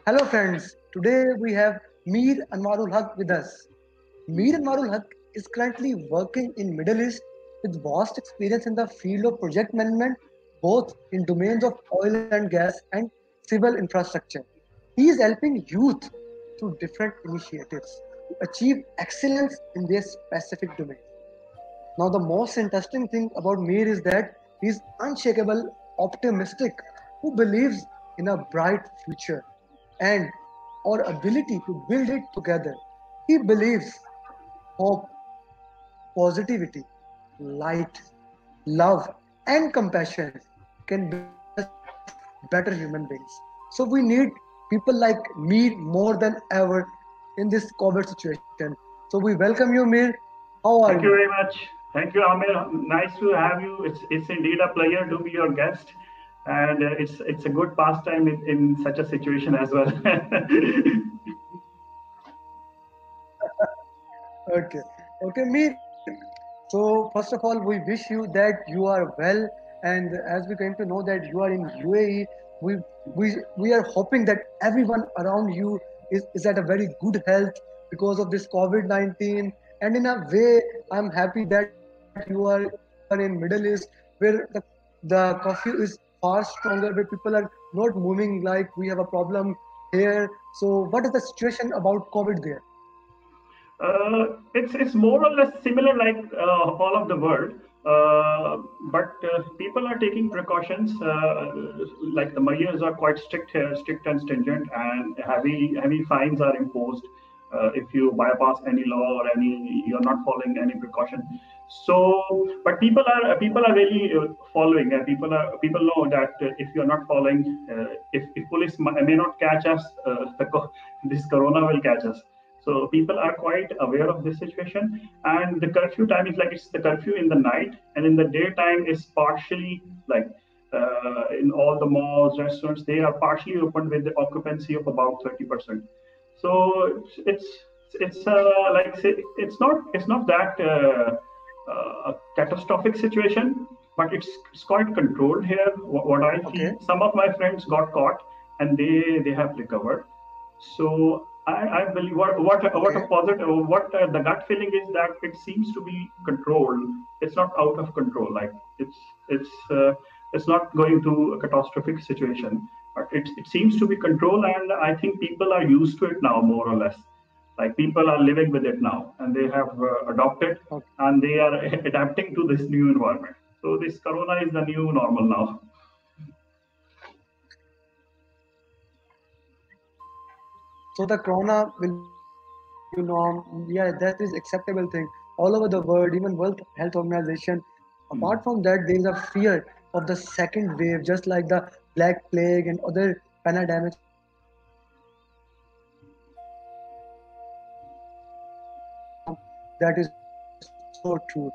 Hello friends, today we have Mir Anwarul Haq with us. Mir Anwarul Haq is currently working in Middle East with vast experience in the field of project management, both in domains of oil and gas and civil infrastructure. He is helping youth through different initiatives to achieve excellence in their specific domain. Now, the most interesting thing about Mir is that he is unshakable, optimistic, who believes in a bright future and our ability to build it together. He believes hope, positivity, light, love, and compassion can build us better human beings. So we need people like Mir more than ever in this COVID situation. So we welcome you, Mir. How are Thank you you? very much. Thank you, Amir. Nice to have you. It's indeed a pleasure to be your guest, and it's a good pastime in such a situation as well. Okay. Okay, Mir. So first of all, we wish you that you are well, and as we came to know that you are in UAE, we we are hoping that everyone around you is at a very good health because of this COVID-19. And in a way, I'm happy that you are in Middle East where the curfew is far stronger, where people are not moving like we have a problem here. So what is the situation about COVID there? It's more or less similar like all of the world, but people are taking precautions. Like the measures are quite strict here, strict and stringent, and heavy fines are imposed if you bypass any law or any you're not following any precaution. So, but people are really following. People know that if you're not following, if police may not catch us, this corona will catch us. So people are quite aware of this situation, and the curfew time is like it's the curfew in the night, and in the daytime is partially like in all the malls, restaurants, they are partially open with the occupancy of about 30%. So it's like say, it's not that a catastrophic situation, but it's quite controlled here. What I Okay. feel, some of my friends got caught, and they have recovered. So I believe what a Okay. positive what the gut feeling is that it seems to be controlled. It's not out of control. Like it's not going to a catastrophic situation, but it seems to be controlled, and I think people are used to it now more or less. Like people are living with it now, and they have adopted, Okay. and they are adapting to this new environment. So this corona is the new normal now. So the corona will be new norm. Yeah, that is acceptable thing all over the world. Even World Health Organization. Apart from Hmm. that, there is a fear of the second wave, just like the Black Plague and other pandemics which we have seen in the past. So we are very happy that now things are getting better at your side. That is so true.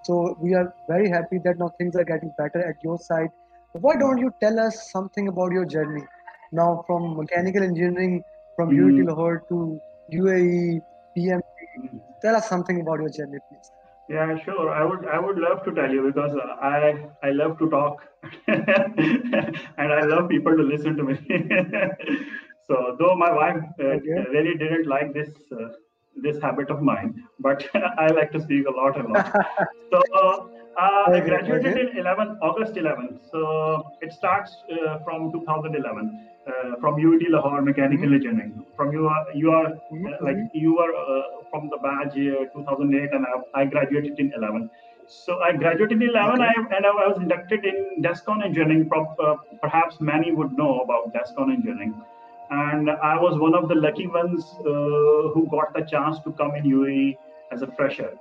So we are very happy that now things are getting better at your side. Why don't you tell us something about your journey? Now, from mechanical engineering, from UT Lahore Hmm. to UAE, PMC. Tell us something about your journey, please. Yeah, sure. I would love to tell you because I love to talk, and I love people to listen to me. So though my wife Okay. really didn't like this habit of mine, but I like to speak a lot and lot. So I Okay. graduated Okay. in 11 August 11. So it starts from 2011 from UT Lahore Mm-hmm. Mechanical Engineering. From you are like Mm-hmm. you are from the batch 2008, and I graduated in 11. So I graduated in 11, Okay. and I was inducted in Descon Engineering. Perhaps many would know about Descon Engineering, and I was one of the lucky ones who got the chance to come in UAE as a fresher.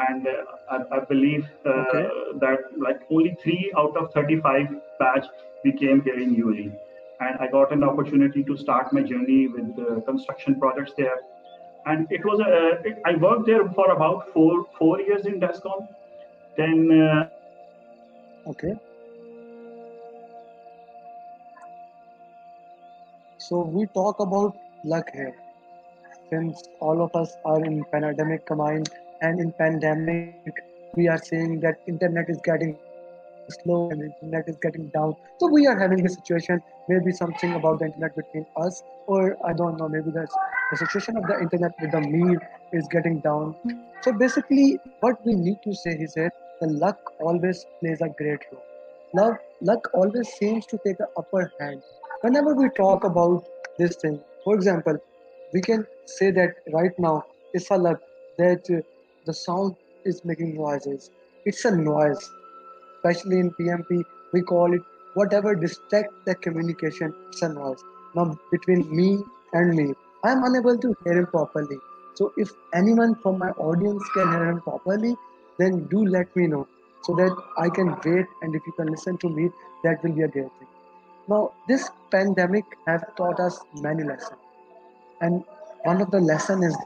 And I believe Okay. that like only 3 out of 35 batch we came here in UAE, and I got an opportunity to start my journey with construction projects there. And I worked there for about four years in Descom. Then Okay. So we talk about luck here. Since all of us are in pandemic combined, and in pandemic we are seeing that internet is getting slow and internet is getting down. So we are having a situation maybe something about the internet between us, or I don't know, maybe the situation of the internet with the Mir is getting down. So basically, what we need to say is that the luck always plays a great role. Luck always seems to take an upper hand. Whenever we talk about this thing, for example, we can say that right now it's a luck that the sound is making noises. It's a noise, especially in PMP. We call it whatever distract the communication. It's a noise. Now between me and me, I am unable to hear him properly. So if anyone from my audience can hear him properly, then do let me know so that I can wait, and if you can listen to me, that will be a great thing. Now this pandemic have taught us many lessons, and one of the lesson is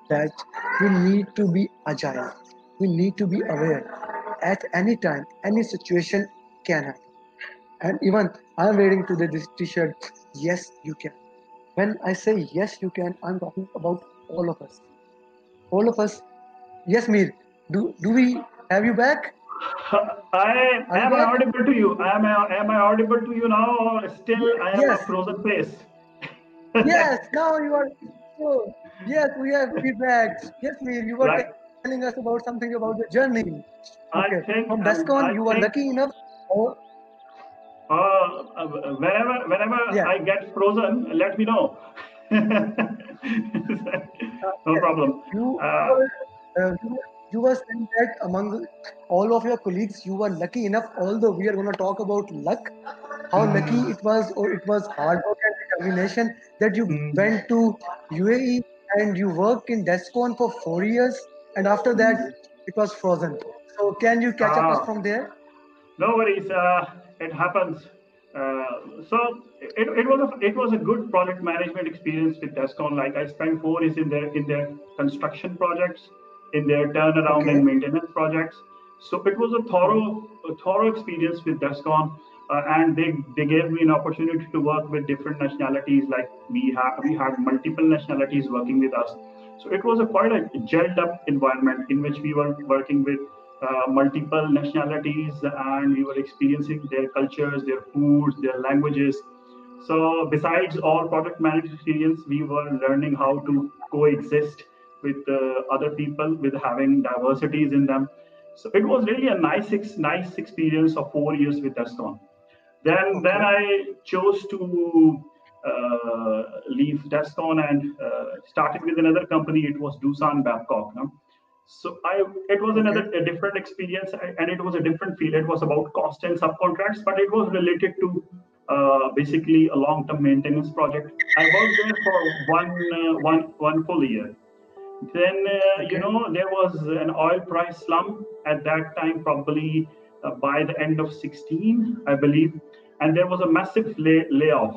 that we need to be agile. We need to be aware. At any time, any situation can happen. And even I am wearing today this t-shirt, yes you can. When I say yes you can, I'm talking about all of us. All of us. Yes, Mir. Do we have you back? I Are you am I back? audible to you? Am I audible to you now, or still I am a Yes. frozen place? Yes. Now you are. So, yes, we have feedback. Yes, Mir. You were Like, telling us about something about the journey. Okay. I From think Descon, you were I lucky think enough. Oh, whenever yeah. I get frozen, let me know. No Yes. problem. You Uh, were. You were saying that among all of your colleagues, you were lucky enough. Although we are going to talk about luck, how lucky mm, it was, or it was hard work and determination that you mm, went to UAE and you worked in Descon for 4 years, and after that mm. it was frozen. So can you catch up us Ah, from there? no worries. It happens. So it was a good project management experience with Descon. Like, I spent 4 years in their construction projects, in their turnaround Okay. and maintenance projects. So it was Mhm. a thorough experience with Descon, and they gave me an opportunity to work with different nationalities. Like, we had multiple nationalities working with us. So it was a quite a gelled up environment in which we were working with multiple nationalities, and we were experiencing their cultures, their foods, their languages. So besides all product management experience, we were learning how to coexist with other people, with having diversities in them. So it was really a nice experience of 4 years with Descon. Then Okay. I chose to leave Descon and started with another company. It was Doosan Babcock. No? So it was Okay. another a different experience, and it was a different field. It was about cost and subcontracts, but it was related to basically a long-term maintenance project. I worked there for one full year. Then, Okay. there was an oil price slump at that time, probably by the end of 16, I believe, and there was a massive layoff.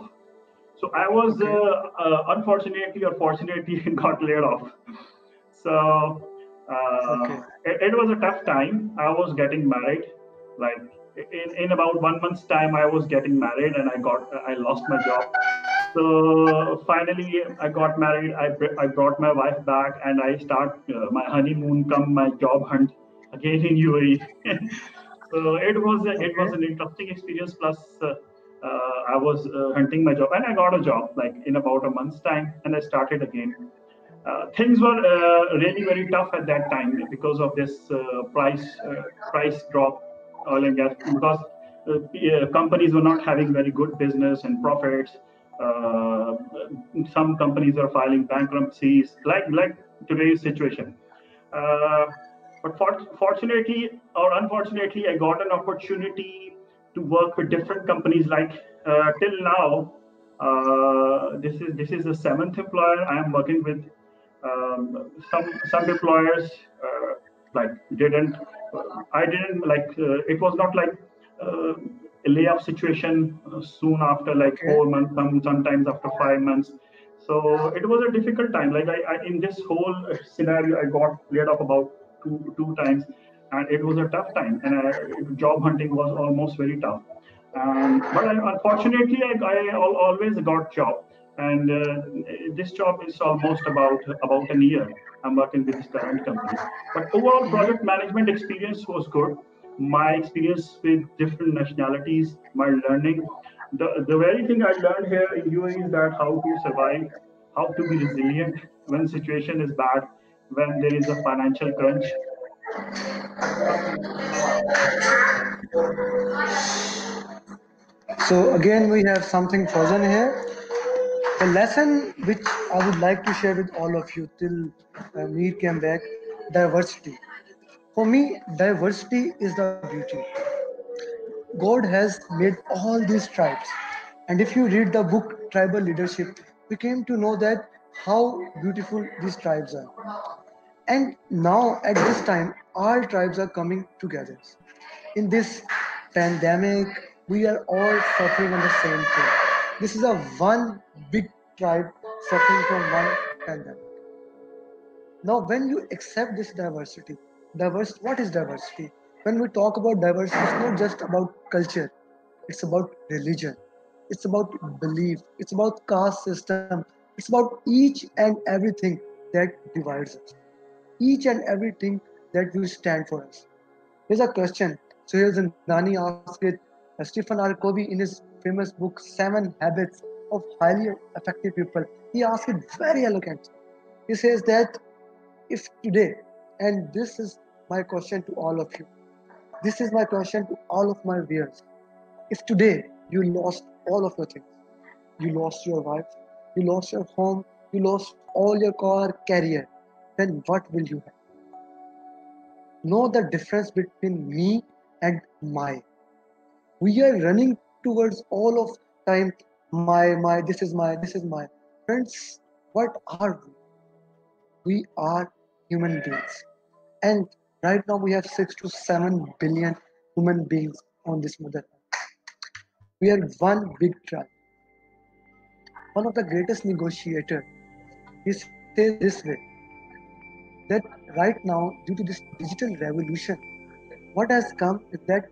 So I was, Okay. unfortunately or fortunately, got laid off. So Okay. it was a tough time. I was getting married. Like, in about 1 month's time, I was getting married, and I lost my job. So finally, I got married. I brought my wife back, and I start my honeymoon, come my job hunt again in UAE. So it was Okay. an interesting experience. Plus, I was hunting my job, and I got a job like in about a month's time, and I started again. Things were really very tough at that time because of this price drop, oil and gas, because companies were not having very good business and profits. Uh, some companies are filing bankruptcies, like today's situation. Uh, but fortunately or unfortunately, I got an opportunity to work with different companies. Like, till now, this is the seventh employer I am working with. Some employers like didn't I didn't like it was not like uh, a layoff situation soon after, like Okay. 4 months, sometimes after 5 months. So it was a difficult time. Like, I in this whole scenario, I got laid off about two times, and it was a tough time, and job hunting was almost very tough. But unfortunately, I always got job, and this job is almost about a year. I'm working with this current company. But overall, Mhm. project management experience was good. My experience with different nationalities, my learning. The very thing I learned here in UAE is that how to survive, how to be resilient when situation is bad, when there is a financial crunch. So again, we have something frozen here. The lesson which I would like to share with all of you till Mir came back, diversity. For me, diversity is the beauty. God has made all these tribes. And if you read the book Tribal Leadership, we came to know that how beautiful these tribes are. And now, at this time, all tribes are coming together. In this pandemic, we are all suffering on the same thing. This is a one big tribe suffering from one pandemic. Now, when you accept this diversity, what is diversity? When we talk about diversity, it's not just about culture, it's about religion, it's about belief, it's about caste system, it's about each and everything that divides us, each and everything that will stand for us. Here's a question. Sohail Zindani asked it. Stephen R. Covey, in his famous book Seven Habits of Highly Effective People, he asked it very eloquent. He says that if today, and this is my question to all of you, this is my question to all of my viewers. If today you lost all of your things, you lost your wife, you lost your home, you lost all your car, career, then what will you have? Know the difference between me and my. We are running towards all of time this is my. Friends, what are we? We are human beings. And right now we have 6 to 7 billion human beings on this mother earth. We are one big tribe. One of the greatest negotiators, he says this way, that right now, due to this digital revolution, what has come is that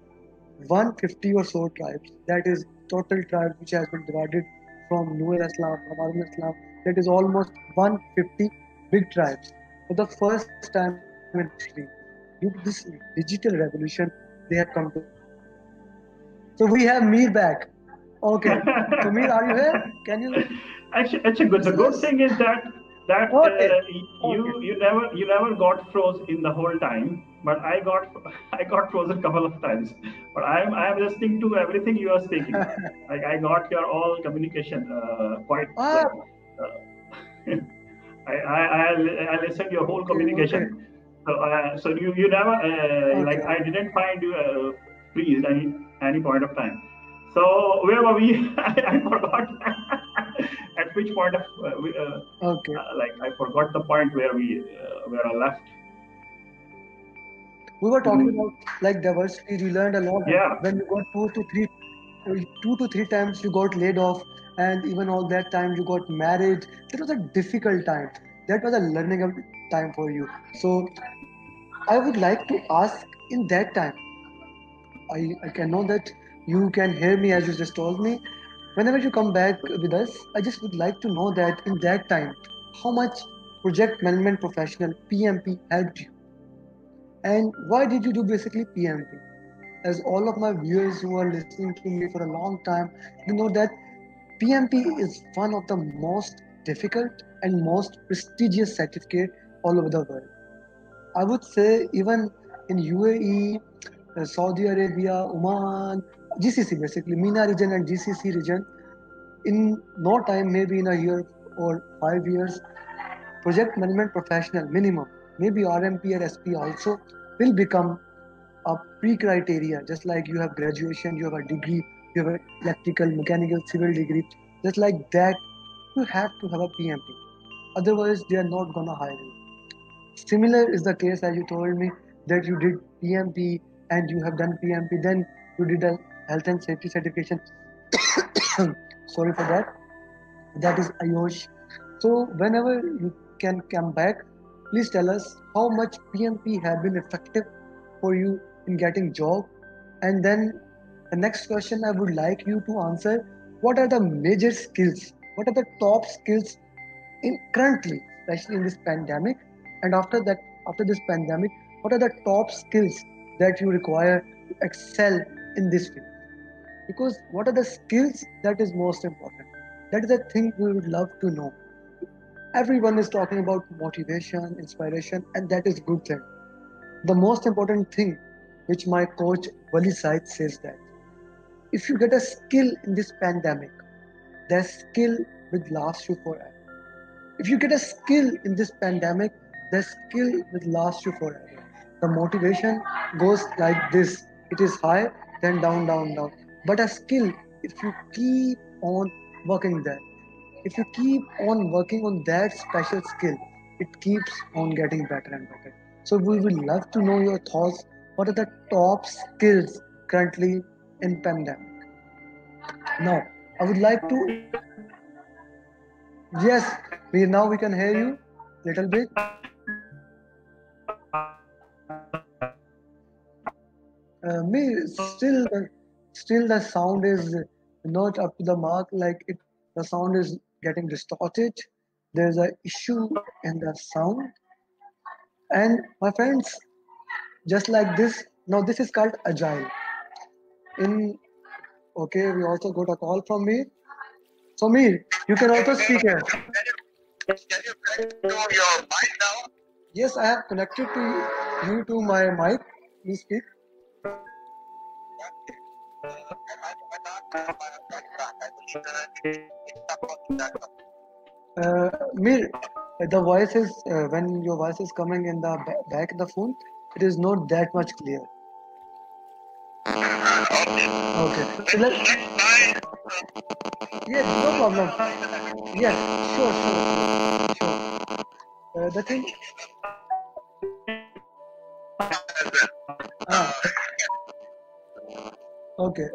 150 or so tribes, that is total tribes which has been divided from Noor Islam, from Arun Islam, that is almost 150 big tribes. For the first time in history, due to this digital revolution, they have come together. So we have Mir back. Okay. So Mir, are you here? Can you Actually, good. listen The good us? thing is that Okay. Okay. you never got froze in the whole time, but I got I got frozen a couple of times. But I am listening to everything you are speaking. Like I got your all communication quite Ah, like. I listened your whole okay, okay, communication. So you never like okay. I didn't find you freeze any point of time. So where were we? I forgot at which point of Okay. like I forgot the point where I left. We were talking Mm, about like diversity. You learned a lot yeah, when you got 2 to 3 times you got laid off, and even all that time you got married. That was a difficult time. That was a learning time for you. So I would like to ask in that time. I can know that you can hear me as you just told me. Whenever you come back with us, I just would like to know that in that time, how much project management professional PMP helped you, and why did you do basically PMP? As all of my viewers who are listening to me for a long time, they know that PMP is one of the most difficult and most prestigious certificate all over the world. I would say even in UAE, Saudi Arabia, Oman, GCC basically, MENA region and GCC region, in no time, maybe in a year or 5 years, project management professional minimum, maybe RMP or SP also will become a pre-criteria. Just like you have graduation, you have a degree, you have an electrical, mechanical, civil degree. Just like that, you have to have a PMP. Otherwise, they are not gonna hire you. Similar is the case as you told me that you did PMP and you have done PMP, then you did a health and safety certification. Sorry for that. That is Ayush. So whenever you can come back, please tell us how much PMP have been effective for you in getting job. And then the next question I would like you to answer: what are the major skills? What are the top skills in currently, especially in this pandemic? And after that, after this pandemic, what are the top skills that you require to excel in this field? Because what are the skills that is most important? That is the thing we would love to know. Everyone is talking about motivation, inspiration, and that is good thing. The most important thing, which my coach Wali Said says that if you get a skill in this pandemic, that skill will last you forever. If you get a skill in this pandemic, the skill will last you forever. The motivation goes like this. It is high, then down, down, down. But a skill, if you keep on working there, if you keep on working on that special skill, it keeps on getting better and better. So we would love to know your thoughts. What are the top skills currently in pandemic? Now, I would like to. Yes, now we can hear you little bit. Me still the sound is not up to the mark. Like it, the sound is getting distorted. There's a issue in the sound. And my friends, just like this. Now this is called agile. In okay, we also got a call from me. So me, you can also speak here. Can you connect to your mic now? Yes, I have connected to you to my mic. Please speak. Mir, the voice is when your voice is coming in the back of the phone, it is not that much clear. Okay, so let yeah, no problem. Yeah, sure. The thing, ah, okay.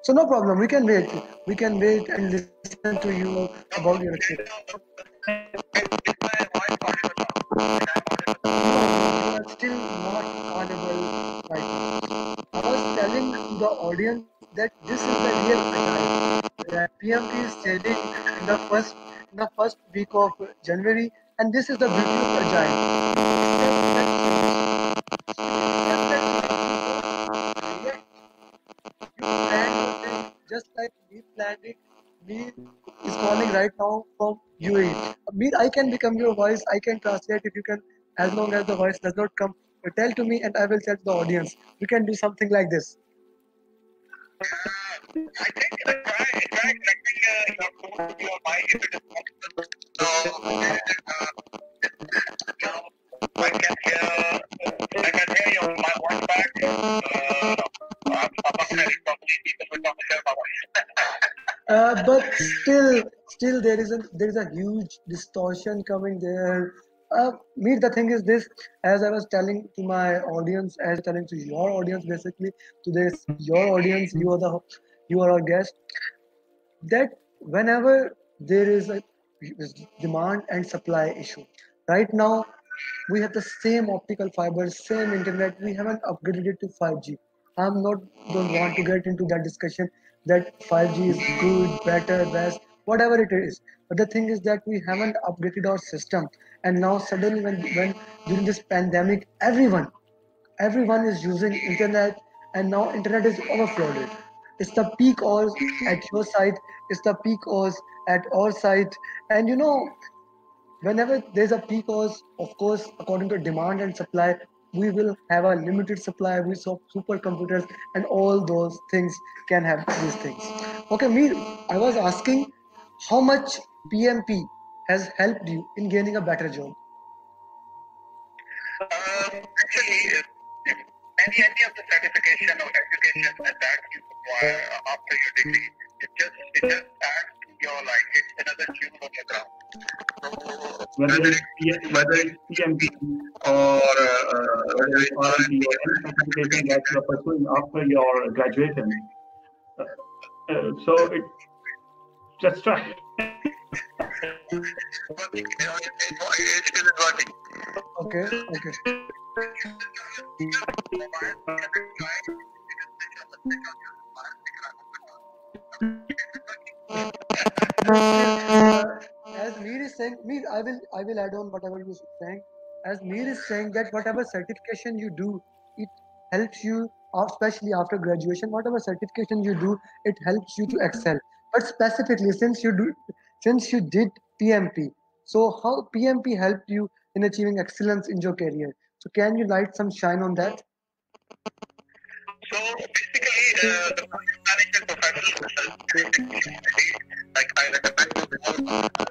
So no problem. We can wait. We can wait and listen to you about your experience. No, you are still not audible right now. I was telling to the audience that this is the real agile that PMP is selling in the first week of January, and this is the beauty of agile. You plan your thing just like we planned it. Me is calling right now from UAE. Me, I can become your voice. I can translate if you can, as long as the voice does not come. Tell to me, and I will tell to the audience. We can do something like this. I think try connecting your phone to your mic if it is possible. So, I can hear your my voice back. I'm not hearing properly. People will not hear my voice. But still there is a huge distortion coming there. Me, the thing is this, as I was telling to my audience, as telling to your audience, basically to this your audience, you are our guest. That whenever there is a demand and supply issue, right now we have the same optical fibers, same internet. We haven't upgraded it to 5G. I'm not don't want to get into that discussion that 5G is good, better, best, whatever it is. But the thing is that we haven't upgraded our system, and now suddenly when during this pandemic, everyone is using internet, and now internet is overflowed. It's the peak hours at your site, it's the peak hours at our site, and whenever there's a peak hours, of course, according to demand and supply, we will have a limited supply with supercomputers, and all those things can have these things. Okay, me, I was asking how much PMP has helped you in gaining a better job. Actually, any of the certification or education that you acquire after your degree, it just adds to your like it's another jewel on your crown. Whether it's PMP or whether it's RMP or any certification that you are pursuing after your graduation. So it just try. It isn't working. Okay. As Mir is saying, Mir, I will add on whatever you are saying. As Mir is saying that whatever certification you do, it helps you especially after graduation, whatever certification you do, it helps you to excel. But specifically, since you did PMP, so how PMP helped you in achieving excellence in your career? So can you light some shine on that? So basically, the project management professional certification, like I recommend to all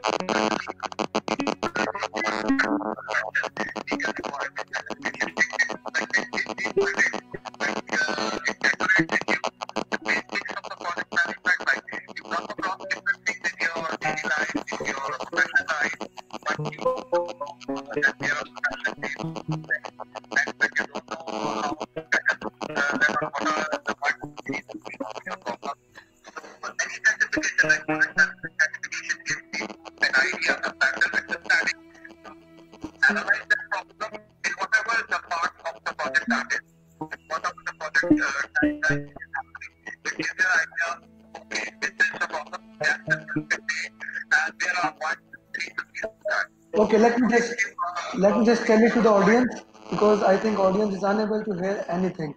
analyze the problem in whatever the part of the project that is, whatever the project timeline is happening. It gives you an idea, okay, this is the problem, yes, this is 50, and there are 1, 2, 3 to that. Okay, let me just tell it to the audience because I think audience is unable to hear anything.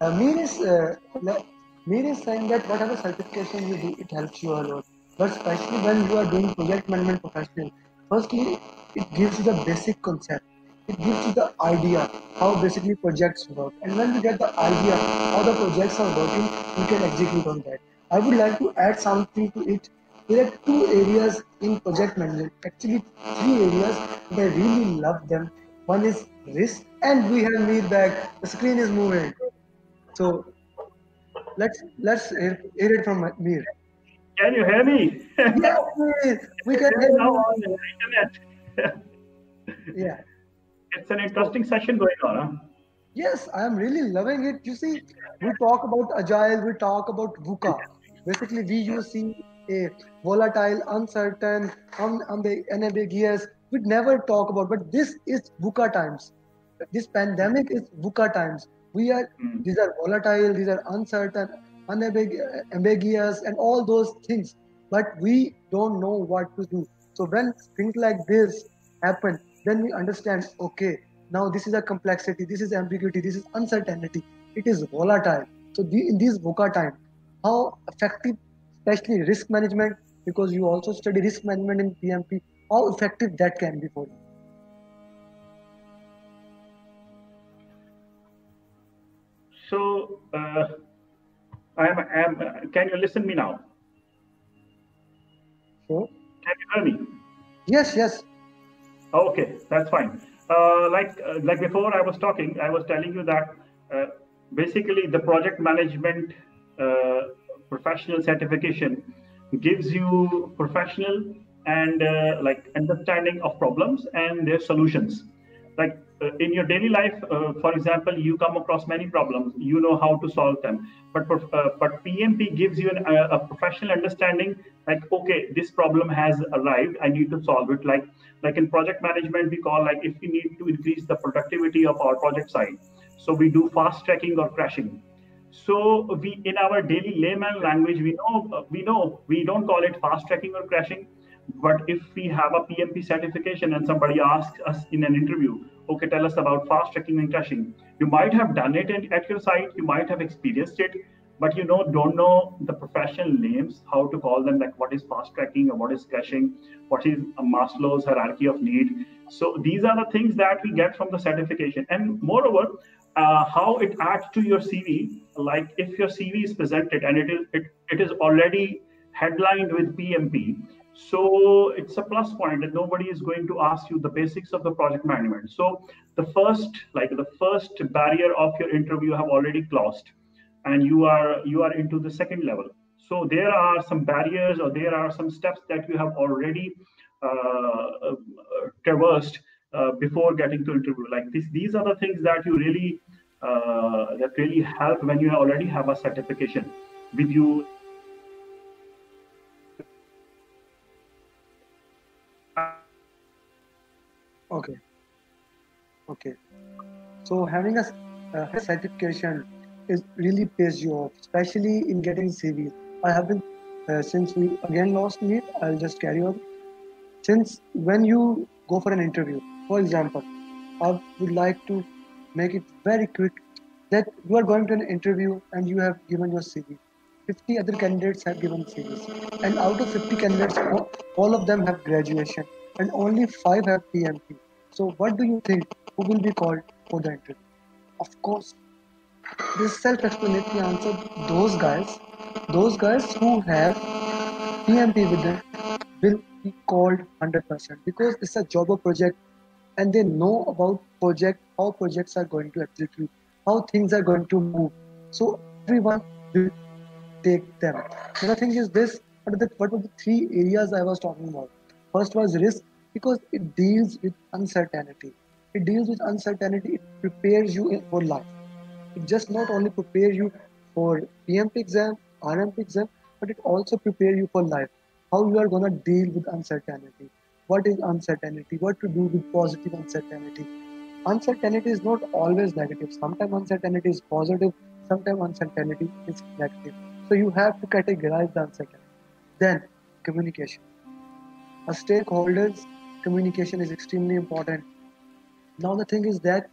Mir is saying that whatever certification you do, it helps you a lot. But especially when you are doing project management professional, firstly, it gives you the basic concept. It gives you the idea how basically projects work. And when you get the idea how the projects are working, you can execute on that. I would like to add something to it. There are two areas in project management, actually three areas, but I really love them. One is risk, and we have Mir back. The screen is moving. So let's hear it from Mir. Can you hear me? Yes, Mir, we can This hear is now you. on the internet. Yeah. It's an interesting session going on. Huh? Yes, I am really loving it. You see, we talk about agile, we talk about VUCA. Basically, we use see a volatile, uncertain, unambiguous. We never talk about, but this is VUCA times. This pandemic is VUCA times. We are Hmm. these are volatile, these are uncertain, ambiguous, and all those things. But we don't know what to do. So when things like this happen, then we understand. Okay, now this is a complexity, this is ambiguity, this is uncertainty, it is volatile. So in this VUCA time, how effective, especially risk management, because you also study risk management in PMP, how effective that can be for you. So, can you listen me now? So Can you hear me? yes, yes. Okay, that's fine. Like before, I was talking. I was telling you that uh, basically the project management uh, professional certification gives you professional and like understanding of problems and their solutions. Like in your daily life, for example, you come across many problems. You know how to solve them, but PMP gives you a professional understanding. Like, okay, this problem has arrived. I need to solve it. Like in project management, we call like if we need to increase the productivity of our project side, so we do fast tracking or crashing. So we, in our daily layman language, we know we don't call it fast tracking or crashing. But if we have a PMP certification and somebody asks us in an interview, okay, tell us about fast tracking and crashing, you might have done it at your site, you might have experienced it, but don't know the professional names, how to call them, like what is fast tracking or what is crashing, what is a Maslow's hierarchy of need. So these are the things that we get from the certification, and moreover, how it adds to your CV. Like if your CV is presented and it is already headlined with PMP, so it's a plus point that nobody is going to ask you the basics of the project management. So the first barrier of your interview have already closed, and you are into the second level. So there are some barriers, or there are some steps that you have already traversed before getting to interview. Like these are the things that you really that really help when you already have a certification with you. Okay, okay. So having a certification is really pays you off, especially in getting CVs. I have been since we again lost me. I'll just carry on. Since when you go for an interview, for example, I would like to make it very quick. that you are going to an interview and you have given your CV. 50 other candidates have given CVs, and out of 50 candidates, all of them have graduation, and only 5 have PMP. So, what do you think? Who will be called for the interview? Of course, this self-explanatory answer. Those guys who have PMP with them will be called 100% because it's a job or project, and they know about project, how projects are going to execute, how things are going to move. So everyone will take them. The thing is this: what were the three areas I was talking about? First was risk because it deals with uncertainty. It deals with uncertainty. It prepares you for life. It just not only prepare you for PMP exam, RMP exam, but it also prepare you for life. How you are gonna deal with uncertainty. What is uncertainty? What to do with positive uncertainty? Uncertainty is not always negative. Sometimes uncertainty is positive. Sometimes uncertainty is negative. So you have to categorize the uncertainty. Then communication. A stakeholders communication is extremely important. Now the thing is that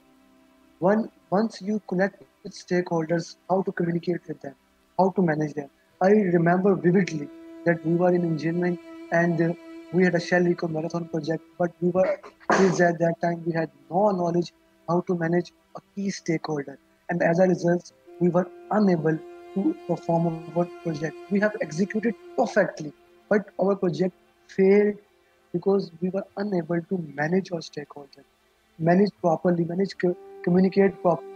once you connect with stakeholders, how to communicate with them, how to manage them. I remember vividly that we were in engineering and we had a Shell Eco Marathon project, but we were kids at that time. We had no knowledge how to manage a key stakeholder, and as a result, we were unable to perform our project. We have executed perfectly, but our project failed because we were unable to manage our stakeholders, manage properly, communicate properly.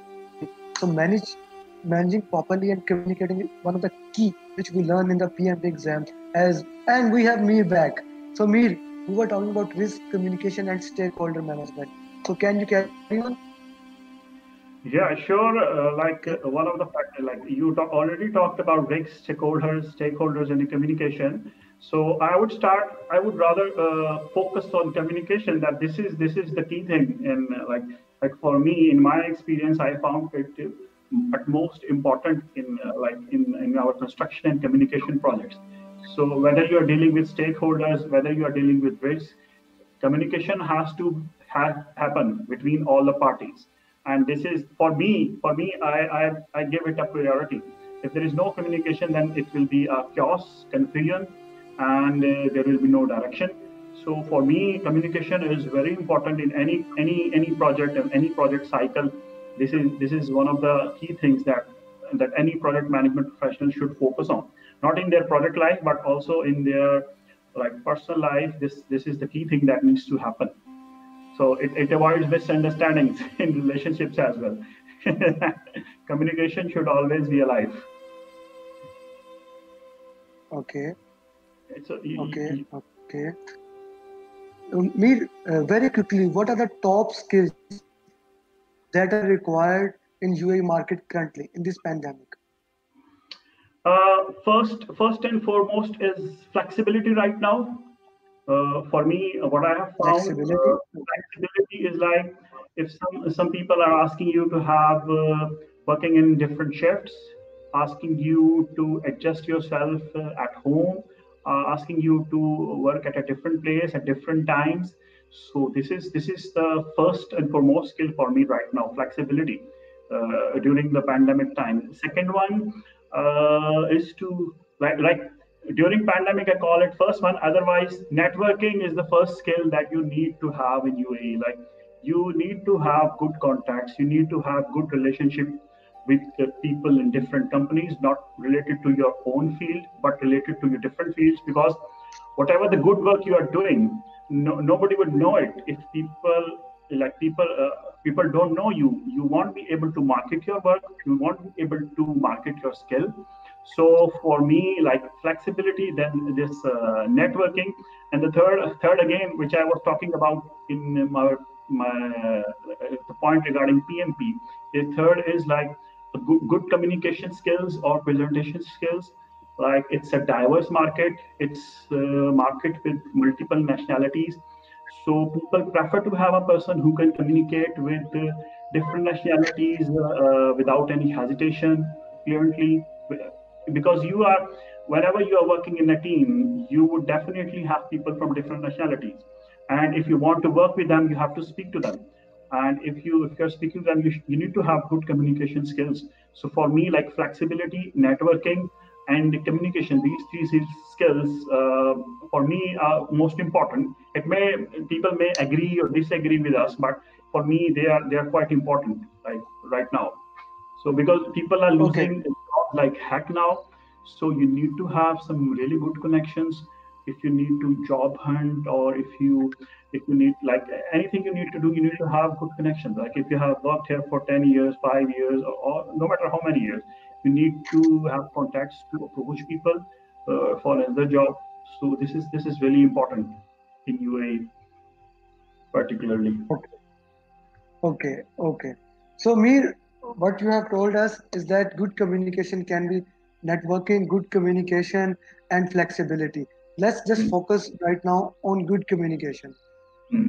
So managing properly and communicating is one of the key which we learn in the PMP exam. And we have Mir back. So Mir, we were talking about risk communication and stakeholder management. So can you carry on? Yeah, sure. One of the factors, like you already talked about risks, stakeholders in the communication. So I would rather focus on communication. That this is the key thing. And like for me, in my experience, I found it at most important in our construction and communication projects. So whether you are dealing with stakeholders, whether you are dealing with risks, communication has to happen between all the parties, and this is for me I give it a priority. If there is no communication, then it will be a chaos, confusion, and there will be no direction. So for me, communication is very important in any project and any project cycle. This is one of the key things that any project management professional should focus on, not in their project life but also in their personal life. This is the key thing that needs to happen, so it avoids misunderstandings in relationships as well. Communication should always be alive. Okay, So okay. Mir, very quickly, what are the top skills that are required in UAE market currently in this pandemic? first and foremost is flexibility right now. For me, what I have found, Flexibility. flexibility is like if some people are asking you to have working in different shifts, asking you to adjust yourself at home, asking you to work at a different place at different times. So this is the first and foremost skill for me right now, flexibility during the pandemic time. Second one is to like during pandemic, I call it first one. Otherwise, networking is the first skill that you need to have in UAE. Like you need to have good contacts, you need to have good relationship with the people in different companies, not related to your own field but related to your different fields, because whatever the good work you are doing, nobody would know it if people don't know you. You won't be able to market your work, you won't be able to market your skill. So for me, like flexibility, then this networking, and the third again, which I was talking about in my the point regarding PMP. The third is like a good communication skills or presentation skills. Like it's a diverse market, it's a market with multiple nationalities, so people prefer to have a person who can communicate with different nationalities without any hesitation, fluently, because whenever you are working in a team, you would definitely have people from different nationalities, and if you want to work with them, you have to speak to them. and if you're speaking to them, you need to have good communication skills. So for me, like flexibility, networking, and communication, these three skills for me are most important. It may People may agree or disagree with us, but for me they are quite important, like right now. So because people are Okay, losing jobs like heck now, so you need to have some really good connections. If you need to job hunt, or if you need like anything you need to do, you need to have good connections. Like if you have worked here for 10 years, 5 years, or no matter how many years, you need to have contacts to approach people for another job. So this is really important in UAE particularly. okay, okay. So, Mir, what you have told us is that good communication can be networking, good communication, and flexibility. Let's just Mm. focus right now on good communication.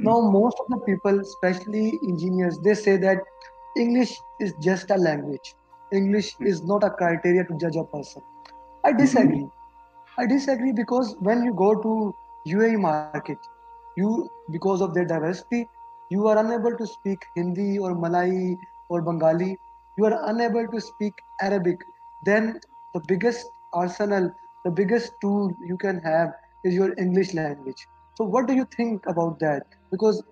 Now, Mhm. most of the people, especially engineers, they say that English is just a language. English is not a criteria to judge a person. I Mhm. disagree. I disagree because when you go to UAE market, you because of their diversity, you are unable to speak Hindi or Malay or Bengali. You are unable to speak Arabic. Then the biggest arsenal, the biggest tool you can have is your English language. So what do you think about that? Because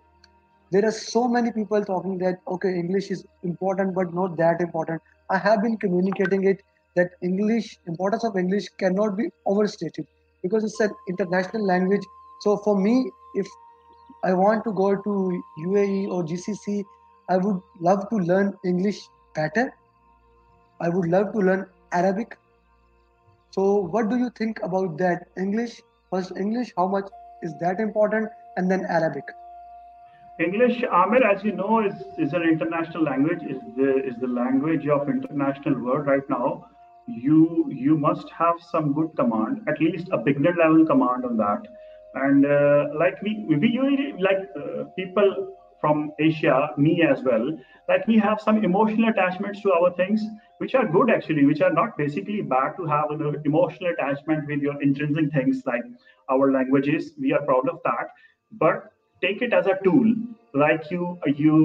there are so many people talking that okay, English is important but not that important. I have been communicating it that English, importance of English cannot be overstated because it's an international language. So for me, if I want to go to UAE or GCC, I would love to learn English better. I would love to learn Arabic. So what do you think about that? English, first English, how much is that important, and then Arabic. English, Amir, as you know, is an international language. Is the language of international world right now. You must have some good command, at least a beginner level command on that. And like we usually like people from Asia, me as well. Like we have some emotional attachments to our things, which are good actually, which are not basically bad to have an emotional attachment with your intrinsic things like our languages. We are proud of that, but take it as a tool. Like you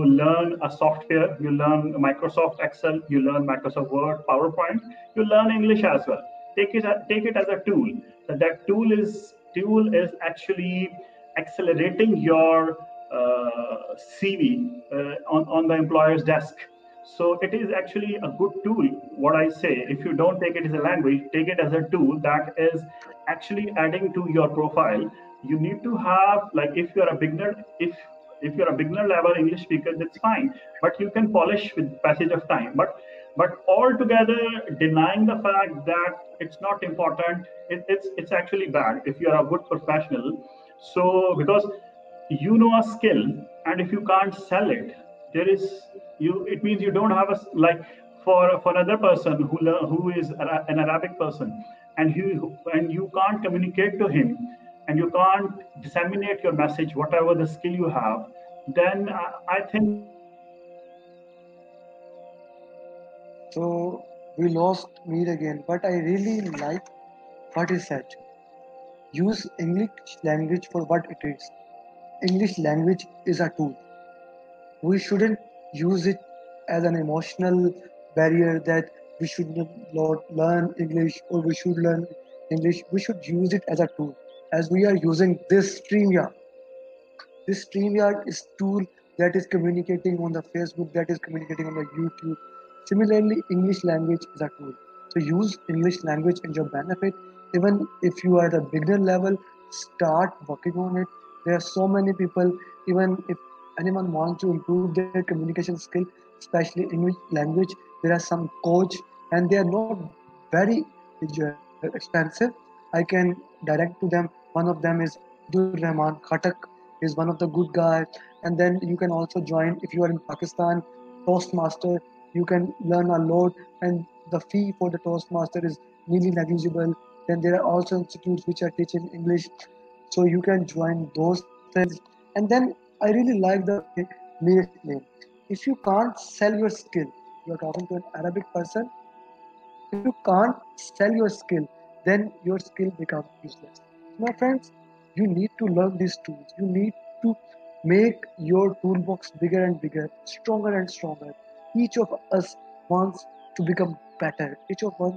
learn a software, you learn Microsoft Excel, you learn Microsoft Word, PowerPoint, you learn English as well. Take it as a tool. That tool is actually accelerating your CV on the employer's desk. So it is actually a good tool. What I say, if you don't take it as a language, take it as a tool that is actually adding to your profile. You need to have, like, if you're a beginner, if you're a beginner level English speaker, that's fine, but you can polish with passage of time. But altogether denying the fact that it's not important, it's actually bad if you're a good professional. So because you know a skill, and if you can't sell it, there is you it means you don't have a like, for another person who is an Arabic person, and you can't communicate to him, and you can't disseminate your message, whatever the skill you have, then I think So we lost Mir again, but I really like what he said. Use English language for what it is. English language is a tool. We shouldn't use it as an emotional barrier that we should not learn English or we should learn English. We should use it as a tool. As we are using this StreamYard. This StreamYard is tool that is communicating on the Facebook, that is communicating on the YouTube. Similarly, English language is a tool. So use English language in your benefit. Even if you are at a beginner level, start working on it. There are so many people, even if anyone wants to improve their communication skill, especially English language, there are some coach and they are not very expensive. I can direct to them. One of them is Abdul Rahman Khatak, is one of the good guys. And then you can also join if you are in Pakistan, Toastmaster. You can learn a lot, and the fee for the Toastmaster is nearly negligible. Then there are also institutes which are teaching English, so you can join those things. And then I really like the way Mir explained. If you can't sell your skill, you are talking to an Arabic person. If you can't sell your skill, then your skill becomes useless. My friends, you need to learn these tools. You need to make your toolbox bigger and bigger, stronger and stronger. Each of us wants to become better. Each of us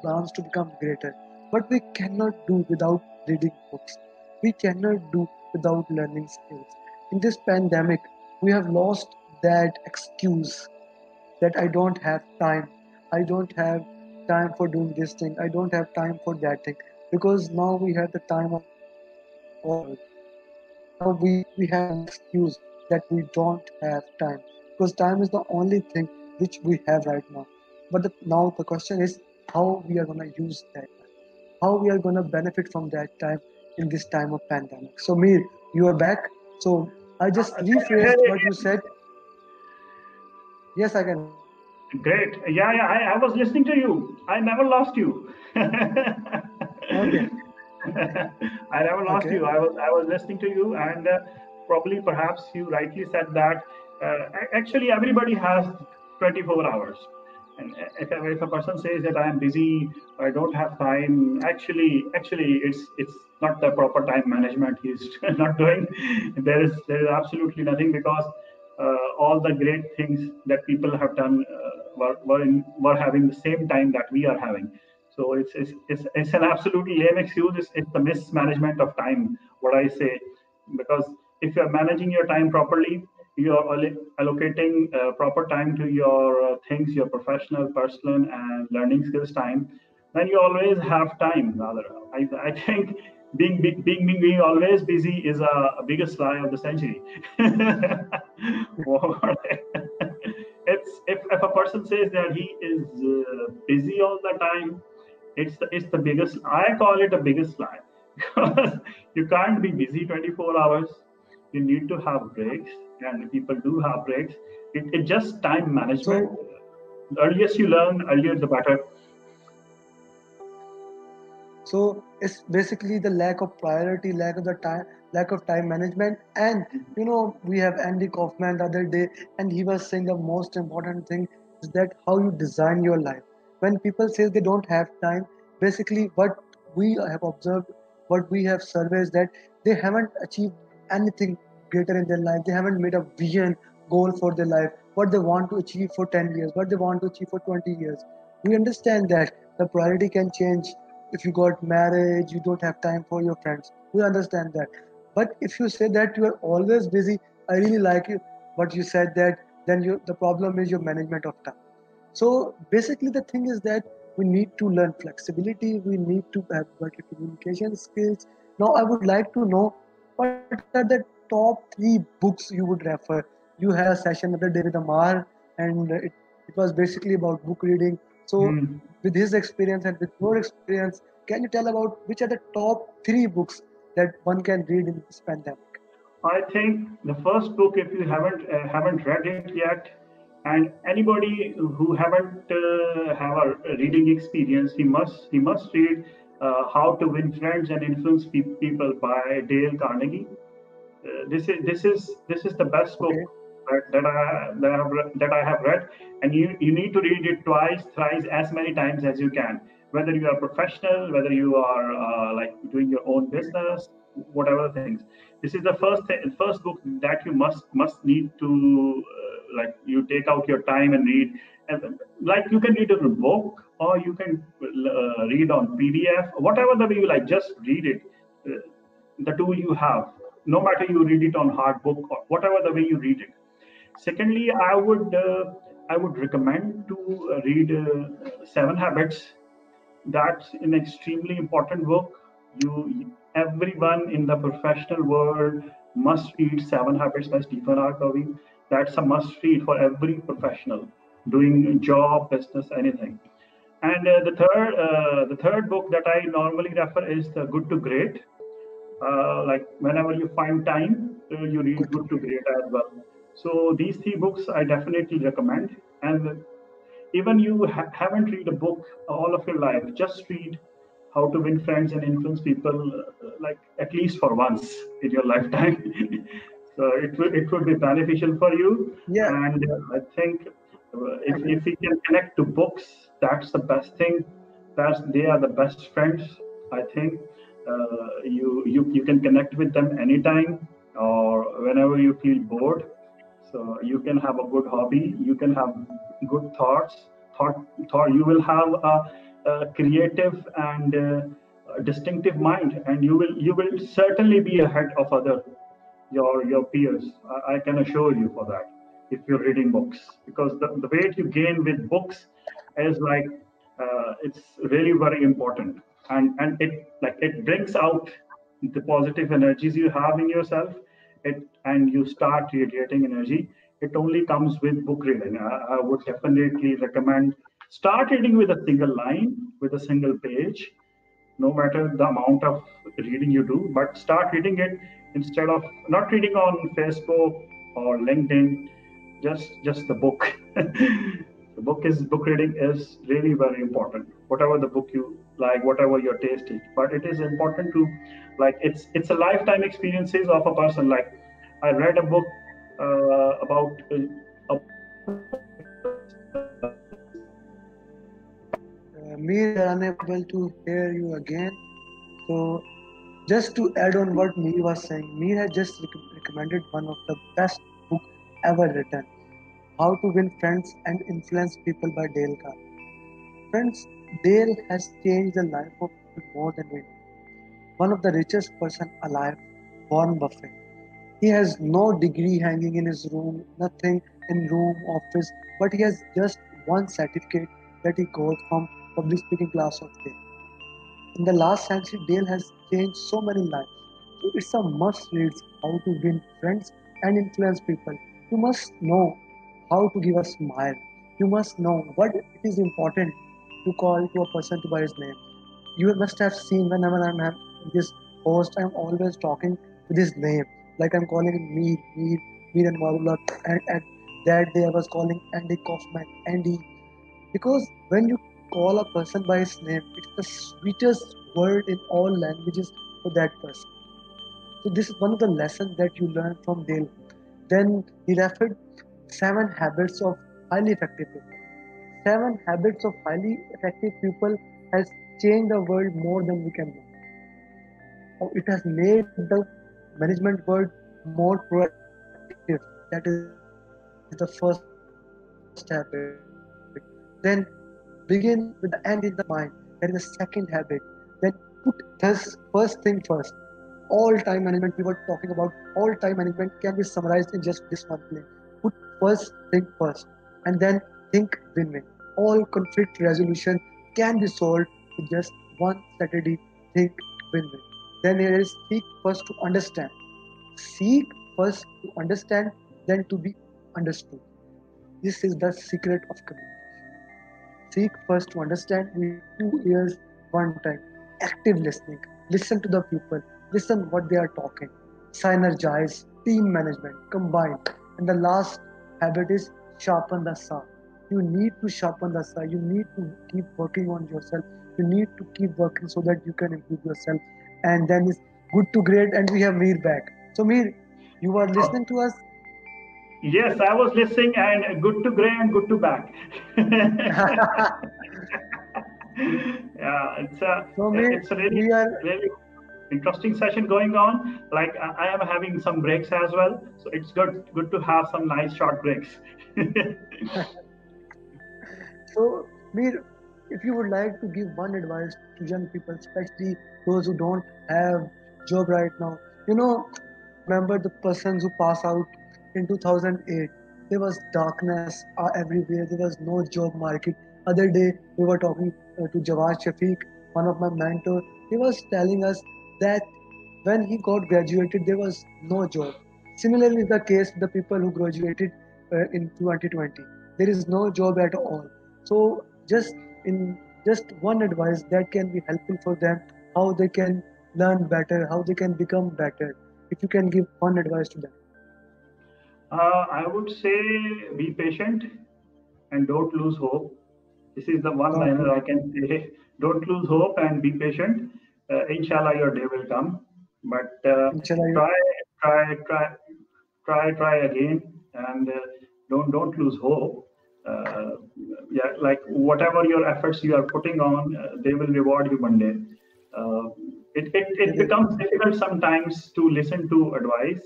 wants to become greater. But we cannot do without reading books. We cannot do without learning skills. In this pandemic, we have lost that excuse that I don't have time. I don't have time for doing this thing. I don't have time for that thing. Because now we have the time of all. Now we have an excuse that we don't have time. Because time is the only thing which we have right now. But now the question is how we are gonna use that time. How we are gonna benefit from that time in this time of pandemic. So Mir, you are back. So I just rephrased what you said. Yes, I can hear you. Great. Yeah, yeah. I was listening to you. I never lost you. Okay. I never lost Okay. you. I was listening to you, and probably perhaps you rightly said that. Actually, everybody has 24 hours. And if a person says that I am busy, I don't have time, actually, it's not the proper time management he's not doing. There is absolutely nothing, because all the great things that people have done were having the same time that we are having. So it's an absolutely lame excuse. It's the mismanagement of time, what I say, because if you're managing your time properly, you're allocating proper time to your things, your professional, personal, and learning skills time, then you always have time. Rather, I think being always busy is a biggest lie of the century. If a person says that he is busy all the time, it's the biggest. I call it the biggest lie, because you can't be busy 24 hours. You need to have breaks, and people do have breaks. It's just time management. So Earliest you learn, earlier the better. So it's basically the lack of priority, lack of time management. And we have Andy Kaufman the other day, and he was saying the most important thing is that how you design your life. When people say they don't have time, basically what we have observed, what we have surveyed is that they haven't achieved anything greater in their life. They haven't made a vision, goal for their life, what they want to achieve for 10 years, what they want to achieve for 20 years. We understand that the priority can change. If you got married, you don't have time for your friends. We understand that. But if you say that you are always busy, I really like it what you said, that then the problem is your management of time. So basically the thing is that we need to learn flexibility, we need to have better communication skills. Now I would like to know what are the top 3 books you would refer. You had a session the other day with Amar, and it was basically about book reading. So Hmm. with his experience and with your experience, can you tell about which are the top 3 books that one can read in this pandemic? I think the first book, if you haven't read it yet, and anybody who haven't have a reading experience, he must read How to Win Friends and Influence People by Dale Carnegie. This is the best book Okay. that I have read, and you need to read it twice, thrice, as many times as you can. Whether you are professional, whether you are like doing your own business, whatever things. This is the first book that you must need to like you take out your time and read. And, like you can read it in a book, or you can read on PDF, whatever the way you like. Just read it. The tool you have, no matter you read it on hard book or whatever the way you read it. Secondly, I would recommend to read Seven Habits. That's an extremely important book. Everyone in the professional world must read Seven Habits by Stephen R. Covey. That's a must read for every professional doing job, business, anything. And the third book that I normally refer is the Good to Great. Like whenever you find time, you read Good to Good to great. Great as well. So these 3 books I definitely recommend. And even you haven't read a book all of your life, just read How to Win Friends and Influence People, like at least for once in your lifetime. So it would be beneficial for you. Yeah, And I think I if agree. we can connect to books, that's the best thing. They are the best friends. I think you can connect with them anytime. or whenever you feel bored. So you can have a good hobby, you can have good thoughts, thought you will have a creative and distinctive mind, and you will certainly be ahead of other your peers. I can assure you for that if you're reading books, because the weight you gain with books is like it's really very important, and it brings out the positive energies you have in yourself, it and you start radiating energy. It only comes with book reading. I would definitely recommend start reading with a single line, with a single page, no matter the amount of reading you do, but start reading it instead of not reading on Facebook or LinkedIn, just the book. Book reading is really very important. Whatever the book you like, whatever your taste is, but it is important to like it's a lifetime experiences of a person. Like I read a book about Mir, we are unable to hear you again. So, just to add on what Mir was saying, Mir had just recommended one of the best book ever written, How to Win Friends and Influence People by Dale Carnegie. Friends, Dale has changed the life of people more than we know. One of the richest person alive, Warren Buffett. He has no degree hanging in his room, nothing in room, office, but he has just one certificate that he got from public speaking class of Dale. In the last century, Dale has changed so many lives. So it's a must read how to win friends and influence people. You must know how to give a smile. You must know what it is important to call to a person to by his name. You must have seen whenever I'm having this host, I'm always talking with his name. Like I'm calling him Mir and Marula. And at that day I was calling Andy Kaufman, Andy. Because when you call a person by his name, it's the sweetest word in all languages for that person. So this is one of the lessons that you learn from Dale. Then he referred 7 habits of highly effective people. 7 habits of highly effective people has changed the world more than we can know. It has made the management world more proactive. That is the first habit. Then begin with the end in the mind. That is the second habit. Then put this first thing first. All time management, we were talking about all time management can be summarized in just this one thing. Put first thing first and then think win-win. All conflict resolution can be solved with just one strategy, think win-win. Then there is seek first to understand. Seek first to understand, then to be understood. This is the secret of communication. Seek first to understand with 2 ears, one time. Active listening. Listen to the people. Listen what they are talking. Synergize. Team management. Combine. And the last habit is sharpen the saw. You need to sharpen the saw. You need to keep working on yourself. You need to keep working so that you can improve yourself. And then it's good to great. And we have Mir back. So Mir, you are listening to us. yes, I was listening, and good to gray and good to back. Yeah, So Mir, it's a really we are really interesting session going on. Like I am having some breaks as well, so it's good to have some nice short breaks. So, Mir, if you would like to give one advice to young people, especially those who don't have job right now, remember the persons who pass out in 2008. There was darkness everywhere. There was no job market. Other day we were talking to Jawad Shafiq, one of my mentors. He was telling us that when he got graduated, there was no job. Similarly, the case with the people who graduated in 2020. There is no job at all. So just one advice that can be helpful for them, how they can learn better, how they can become better. If you can give one advice to them. I would say be patient and don't lose hope. This is the one Don't liner lose I hope. can say. Don't lose hope and be patient. Inshallah, your day will come. But Inshallah, you, try, try, try, try again, and don't lose hope. Uh, yeah, like whatever your efforts you are putting on, they will reward you one day. Uh, It becomes difficult sometimes to listen to advice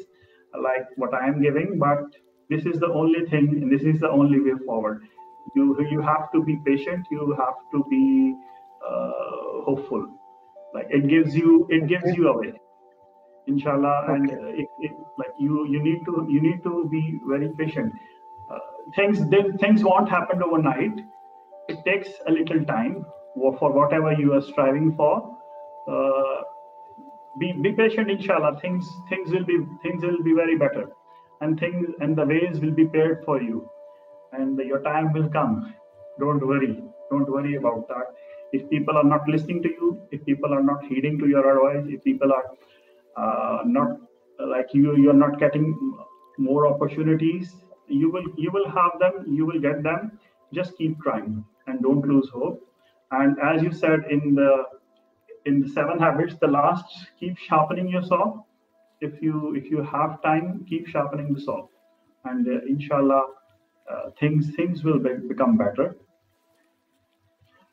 like what I am giving, but this is the only thing, and this is the only way forward. You have to be patient. You have to be hopeful. Like it gives you a way, inshallah. And Okay. like you need to be very patient. Uh, things won't happen overnight. It takes a little time for whatever you are striving for. Uh, be patient, inshallah. Things will be very better, and the ways will be paired for you, and your time will come. Don't worry about that. If people are not listening to you, if people are not heeding to your advice, if people are not like you're not getting more opportunities, you will have them, you will get them. Just keep trying and don't lose hope. And as you said in the seven habits, the last, keep sharpening your saw. If you have time, keep sharpening the saw, and inshallah, things will become better.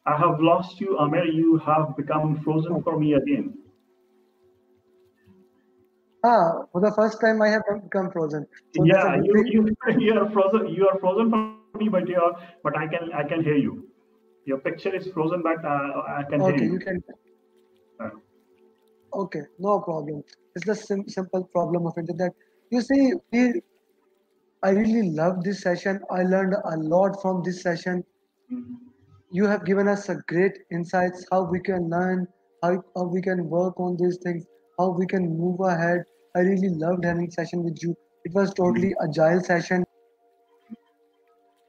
I have lost you, Amir. You have become frozen for me again. For the first time, I have become frozen. So that's a Yeah, good thing. you are frozen. You are frozen for me, but I can hear you. Your picture is frozen, but I can hear Okay, you you. can. Uh, Okay, no problem. It's the simple problem of it that you see, I really love this session. I learned a lot from this session. mm, You have given us a great insights how we can learn, how we can work on these things, how we can move ahead. I really loved having session with you. It was mm. totally agile session.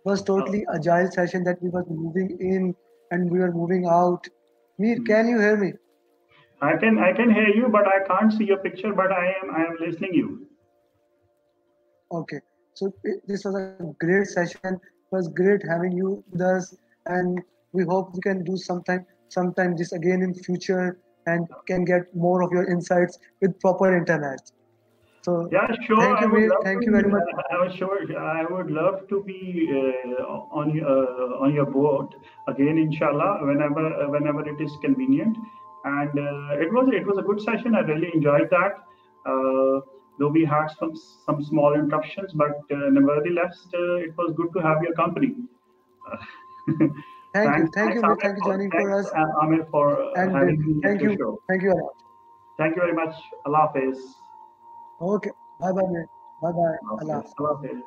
Was Uh, totally agile session that we were moving in and we were moving out. Mir, mm. can you hear me? I can hear you, but I can't see your picture. But I am listening you. Okay. So this was a great session. It was great having you with us, and we hope we can do sometime this again in future and can get more of your insights with proper internet. So Yeah, sure. thank I you, would Mir. love to. Thank you very much. I was sure. I would love to be on your boat again, inshallah, whenever it is convenient. And it was a good session. I really enjoyed that. Uh, though we had some small interruptions, but nevertheless, it was good to have your company. Uh, Thank you, Mir. Thank you joining for Thanks, us, Amir, for and having me at your show. thank you a lot. Thank you very much. Allah Hafiz. Okay. Bye bye, Mir. Bye bye. Allah Allah Hafiz. Hafiz. Allah Hafiz.